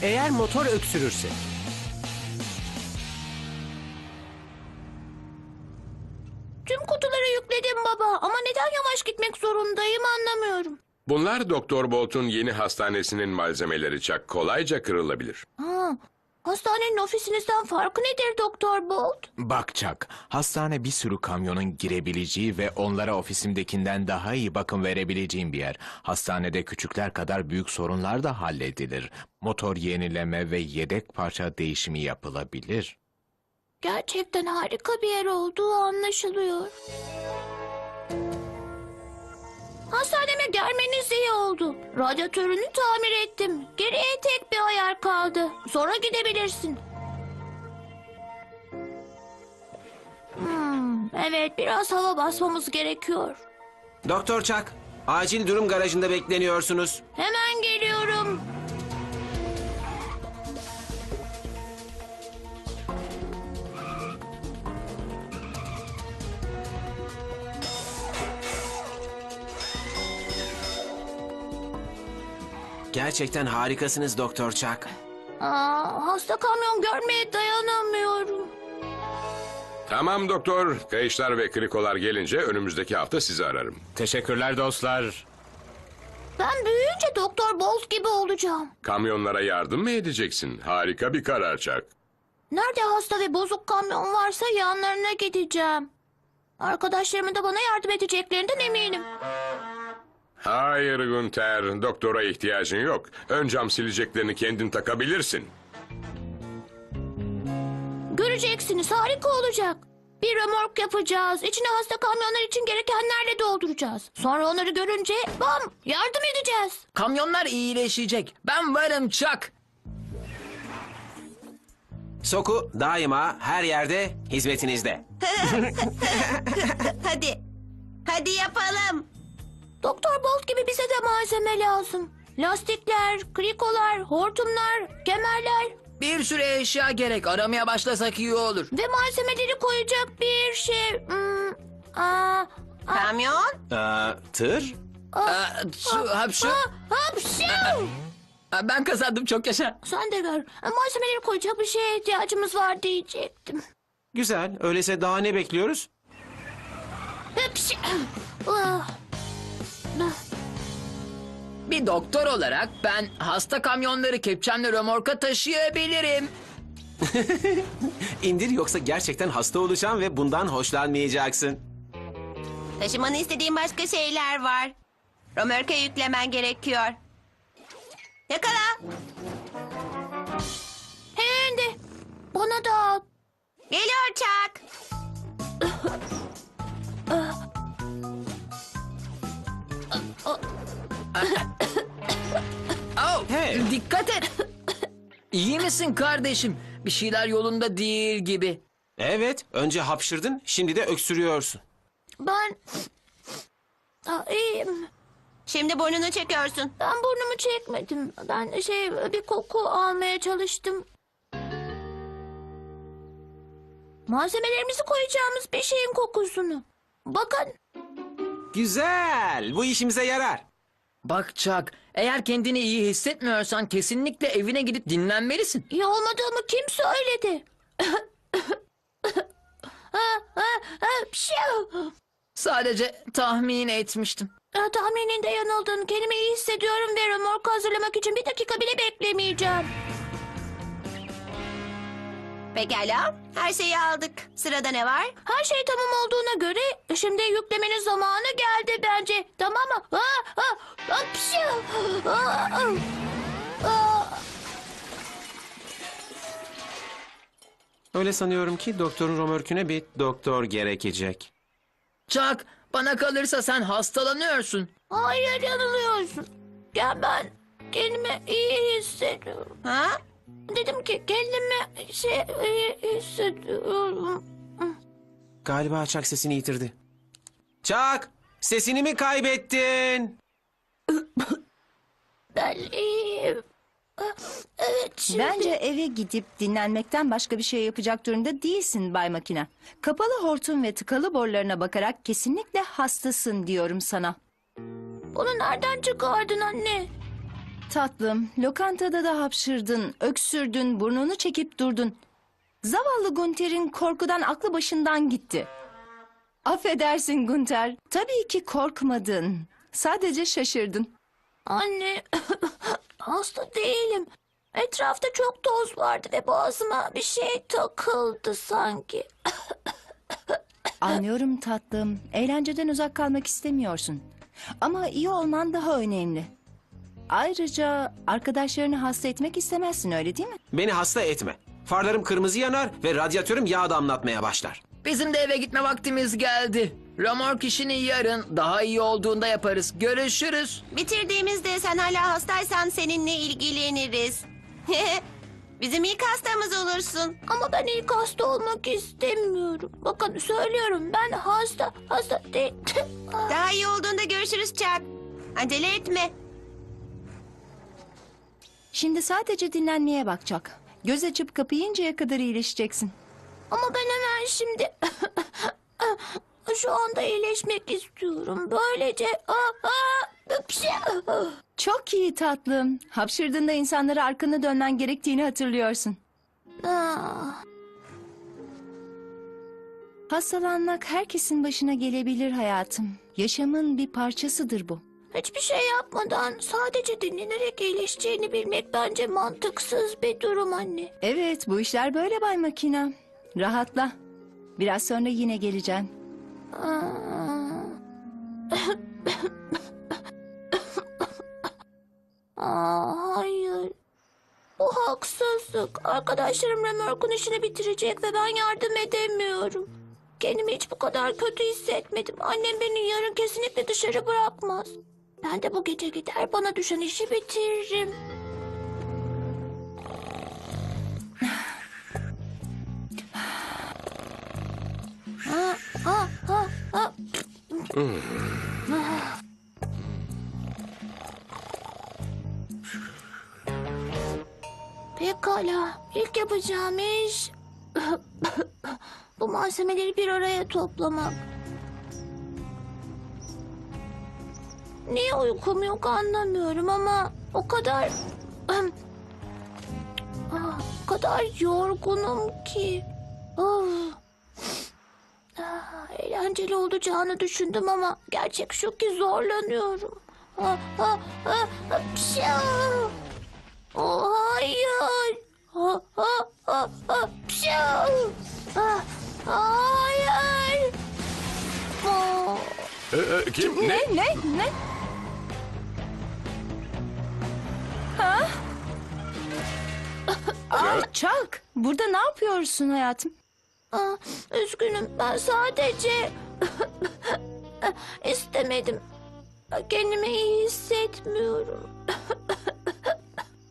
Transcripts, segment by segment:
Eğer motor öksürürse. Tüm kutuları yükledim baba ama neden yavaş gitmek zorundayım anlamıyorum. Bunlar Doktor Bolt'un yeni hastanesinin malzemeleri Chuck. Kolayca kırılabilir. Ha, hastanenin ofisinizden farkı nedir Doktor Bolt? Bak Chuck, hastane bir sürü kamyonun girebileceği ve onlara ofisimdekinden daha iyi bakım verebileceğim bir yer. Hastanede küçükler kadar büyük sorunlar da halledilir. Motor yenileme ve yedek parça değişimi yapılabilir. Gerçekten harika bir yer olduğu anlaşılıyor. Hastaneme gelmeniz iyi oldu. Radyatörünü tamir ettim. Geriye tek bir ayar kaldı. Sonra gidebilirsin. Evet, biraz hava basmamız gerekiyor. Doktor Chuck, acil durum garajında bekleniyorsunuz. Hemen geliyorum. Gerçekten harikasınız Doktor Chuck. Hasta kamyon görmeye dayanamıyorum. Tamam doktor. Kayışlar ve krikolar gelince önümüzdeki hafta sizi ararım. Teşekkürler dostlar. Ben büyüyünce Doktor Bolt gibi olacağım. Kamyonlara yardım mı edeceksin? Harika bir karar Chuck. Nerede hasta ve bozuk kamyon varsa yanlarına gideceğim. Arkadaşlarımın da bana yardım edeceklerinden eminim. Hayır Günter, doktora ihtiyacın yok. Ön cam sileceklerini kendin takabilirsin. Göreceksiniz, harika olacak. Bir römork yapacağız. İçine hasta kamyonlar için gerekenlerle dolduracağız. Sonra onları görünce bam yardım edeceğiz. Kamyonlar iyileşecek. Ben varım Chuck. Soku daima her yerde hizmetinizde. Hadi yapalım. Doktor Bolt gibi bize de malzeme lazım. Lastikler, krikolar, hortumlar, kemerler Bir sürü eşya gerek. Aramaya başlasak iyi olur. ve malzemeleri koyacak bir şey. Aa, Kamyon? Tır? Hapşu. hapşu! Ben kazandım, çok yaşa. Sen de gör. Malzemeleri koyacak bir şeye ihtiyacımız var diyecektim. Güzel, öyleyse daha ne bekliyoruz? Hapşu! Ah. Bir doktor olarak ben hasta kamyonları kepçemle römorka taşıyabilirim. İndir yoksa gerçekten hasta olacaksın ve bundan hoşlanmayacaksın. Taşımanı istediğim başka şeyler var. Römorka yüklemen gerekiyor. Yakala. Hey Andy, bana da al. Geliyor Chuck. Oh, Hey. Dikkat et. İyi misin kardeşim? Bir şeyler yolunda değil gibi. Evet, önce hapşırdın, şimdi de öksürüyorsun. Ben... iyiyim. Şimdi burnunu çekiyorsun. Ben burnumu çekmedim. Ben bir koku almaya çalıştım. Malzemelerimizi koyacağımız bir şeyin kokusunu. Bakın. Güzel, bu işimize yarar. Bak Chuck, eğer kendini iyi hissetmiyorsan kesinlikle evine gidip dinlenmelisin. İyi olmadığımı kim söyledi? Pşu! Sadece tahmin etmiştim. Tahmininde yanıldın. Kendimi iyi hissediyorum ve römorku hazırlamak için bir dakika bile beklemeyeceğim. Pekala. Her şeyi aldık. Sırada ne var? Her şey tamam olduğuna göre şimdi yüklemenin zamanı geldi bence. Tamam mı? Pşu! Öyle sanıyorum ki doktorun römorküne bir doktor gerekecek. Chuck, bana kalırsa sen hastalanıyorsun. Hayır yanılıyorsun. Ya ben kendimi iyi hissediyorum. Ha? Dedim ki kendimi iyi hissediyorum. Galiba Chuck sesini yitirdi. Chuck, sesini mi kaybettin? Ben iyiyim. Evet şimdi... Bence eve gidip dinlenmekten başka bir şey yapacak durumda değilsin Bay Makina. Kapalı hortum ve tıkalı borularına bakarak kesinlikle hastasın diyorum sana. Bunu nereden çıkardın anne? tatlım, lokantada da hapşırdın, öksürdün, burnunu çekip durdun. Zavallı Günter'in korkudan aklı başından gitti. Affedersin Günter, tabii ki korkmadın. Sadece şaşırdın. Anne, hasta değilim. Etrafta çok toz vardı ve boğazıma bir şey takıldı sanki. Anlıyorum tatlım, eğlenceden uzak kalmak istemiyorsun. Ama iyi olman daha önemli. Ayrıca arkadaşlarını hasta etmek istemezsin, öyle değil mi? Beni hasta etme. Farlarım kırmızı yanar ve radyatörüm yağ damlatmaya başlar. Bizim de eve gitme vaktimiz geldi. Römork işini yarın daha iyi olduğunda yaparız. Görüşürüz. Bitirdiğimizde sen hala hastaysan seninle ilgileniriz. Bizim ilk hastamız olursun. Ama ben ilk hasta olmak istemiyorum. Bakın söylüyorum, ben hasta değil. Daha iyi olduğunda görüşürüz Chuck. Acele etme. Şimdi sadece dinlenmeye bakacak. Göz açıp kapayıncaya kadar iyileşeceksin. Ama ben hemen şimdi şu anda iyileşmek istiyorum. Böylece Çok iyi tatlım. Hapşırdığında insanlara arkanı dönmen gerektiğini hatırlıyorsun. Hastalanmak herkesin başına gelebilir hayatım. Yaşamın bir parçasıdır bu. Hiçbir şey yapmadan sadece dinlenerek iyileşeceğini bilmek bence mantıksız bir durum anne. Evet, bu işler böyle Bay Makina. Rahatla. Biraz sonra yine geleceğim. Hayır. Bu haksızlık. Arkadaşlarım römorkun işini bitirecek ve ben yardım edemiyorum. Kendimi hiç bu kadar kötü hissetmedim. Annem beni yarın kesinlikle dışarı bırakmaz. Ben de bu gece gider bana düşen işi bitiririm. Pekala. İlk yapacağım iş bu malzemeleri bir araya toplamak. Niye uykum yok anlamıyorum ama o kadar o kadar yorgunum ki. Of. Eğlenceli olacağını düşündüm ama gerçek şu ki zorlanıyorum. Pşa! Hayır. Pşa! Hayır. Kim? Ne? Ne? Ha? Chuck, burada ne yapıyorsun hayatım? Üzgünüm, ben sadece istemedim. Kendimi iyi hissetmiyorum.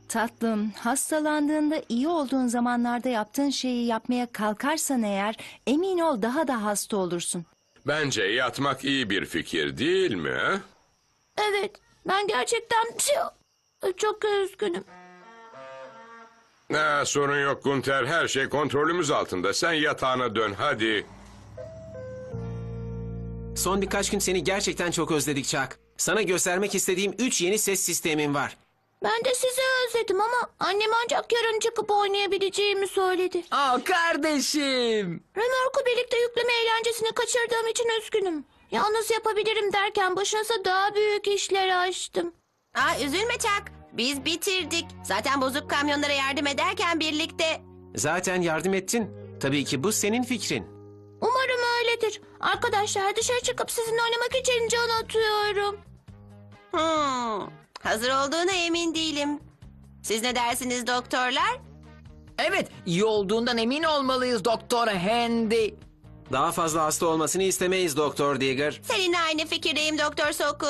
Tatlım, hastalandığında iyi olduğun zamanlarda yaptığın şeyi yapmaya kalkarsan eğer emin ol daha da hasta olursun. Bence yatmak iyi bir fikir değil mi? Ha? Evet, ben gerçekten çok üzgünüm. Sorun yok Günter. Her şey kontrolümüz altında. Sen yatağına dön hadi. Son birkaç gün seni gerçekten çok özledik Chuck. Sana göstermek istediğim 3 yeni ses sistemim var. Ben de sizi özledim ama annem ancak yarın çıkıp oynayabileceğimi söyledi. Kardeşim. Römorku birlikte yükleme eğlencesini kaçırdığım için üzgünüm. Yalnız yapabilirim derken başınıza daha büyük işler açtım. Üzülme Chuck. Biz bitirdik. Zaten bozuk kamyonlara yardım ederken birlikte... Zaten yardım ettin. Tabii ki bu senin fikrin. Umarım öyledir. Arkadaşlar dışarı çıkıp sizinle oynamak için can atıyorum. Hazır olduğuna emin değilim. Siz ne dersiniz doktorlar? Evet, iyi olduğundan emin olmalıyız Doktor Handy. Daha fazla hasta olmasını istemeyiz Doktor Digger. Seninle aynı fikirdeyim Doktor Soku.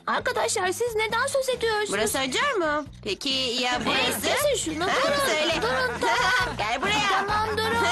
Arkadaşlar siz neden söz ediyorsunuz? Burası acıyor mu? Peki ya burası? Kesin şunu. Ha, Durun. söyle. Durun tamam. Gel buraya. Tamam durun.